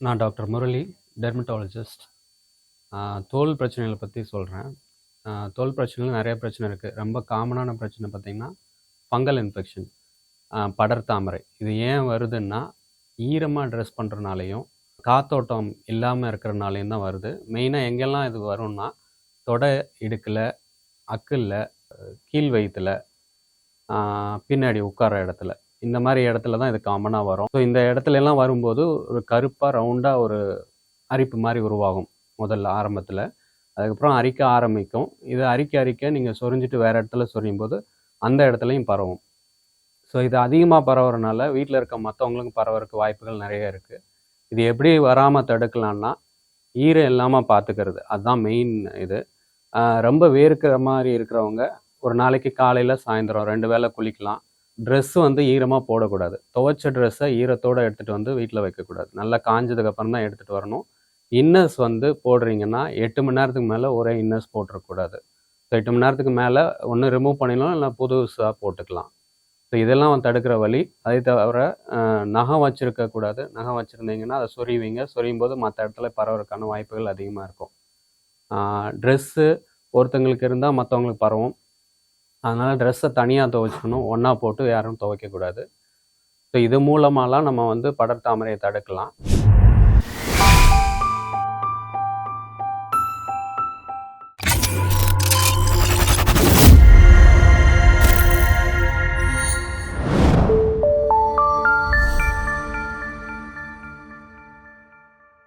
நான் doctor Murali, dermatologist. தோல் பிரச்சனைகளை பற்றி சொல்கிறேன். தோல் பிரச்சனைகள் நிறைய பிரச்சனை இருக்குது. ரொம்ப காமனான பிரச்சனை பார்த்திங்கன்னா ஃபங்கல் இன்ஃபெக்ஷன், படர்தாமரை. இது ஏன் வருதுன்னா ஈரமாக ட்ரெஸ் பண்ணுறனாலையும் காத்தோட்டம் இல்லாமல் இருக்கிறனாலையும் தான் வருது. மெயினாக எங்கெல்லாம் இது வரும்னா தொடை இடுக்கில், அக்கில், கீழ் வயிற்றுல, பின்னாடி உட்கார இடத்துல, இந்த மாதிரி இடத்துல தான் இது காமனாக வரும். ஸோ இந்த இடத்துலலாம் வரும்போது ஒரு கருப்பாக ரவுண்டாக ஒரு அரிப்பு மாதிரி உருவாகும் முதல்ல ஆரம்பத்தில். அதுக்கப்புறம் அரிக்க ஆரம்பிக்கும். இது அரிக்க நீங்கள் சொரிஞ்சிட்டு வேறு இடத்துல சொரியும் போது அந்த இடத்துலையும் பரவும். ஸோ இது அதிகமாக பரவுறதுனால வீட்டில் இருக்க மற்றவங்களுக்கும் பரவறதுக்கு வாய்ப்புகள் நிறைய இருக்குது. இது எப்படி வராமல் தடுக்கலான்னா ஈரம் இல்லாமல் பார்த்துக்கிறது, அதுதான் மெயின் இது. ரொம்ப வேர்க்கிற மாதிரி இருக்கிறவங்க ஒரு நாளைக்கு காலையில் சாயந்தரம் 2 வேளை குளிக்கலாம். ட்ரெஸ்ஸு வந்து ஈரமாக போடக்கூடாது. துவைச்ச ட்ரெஸ்ஸை ஈரத்தோடு எடுத்துகிட்டு வந்து வீட்டில் வைக்கக்கூடாது. நல்லா காஞ்சதுக்கப்புறம் தான் எடுத்துகிட்டு வரணும். இன்னர்ஸ் வந்து போடுறீங்கன்னா 8 மணி நேரத்துக்கு மேலே ஒரே இன்னர்ஸ் போட்டுறக்கூடாது. ஸோ 8 மணி நேரத்துக்கு மேலே ஒன்று ரிமூவ் பண்ணிடலாம், இல்லை புதுசாக போட்டுக்கலாம். ஸோ இதெல்லாம் தடுக்கிற வழி. அதை தவிர நகம் வச்சுருக்கக்கூடாது. நகம் வச்சுருந்தீங்கன்னா அதை சொறிவீங்க. சொறியும் போது மற்ற இடத்துல பரவறதுக்கான வாய்ப்புகள் அதிகமாக இருக்கும். ட்ரெஸ்ஸு ஒருத்தங்களுக்கு இருந்தால் மற்றவங்களுக்கு பரவும். அதனால் ட்ரெஸ்ஸை தனியாக துவைச்சிக்கணும், ஒன்றா போட்டு யாரும் துவைக்கக்கூடாது. ஸோ இது மூலமாலாம் நம்ம வந்து படர்தாமரையை தடுக்கலாம்.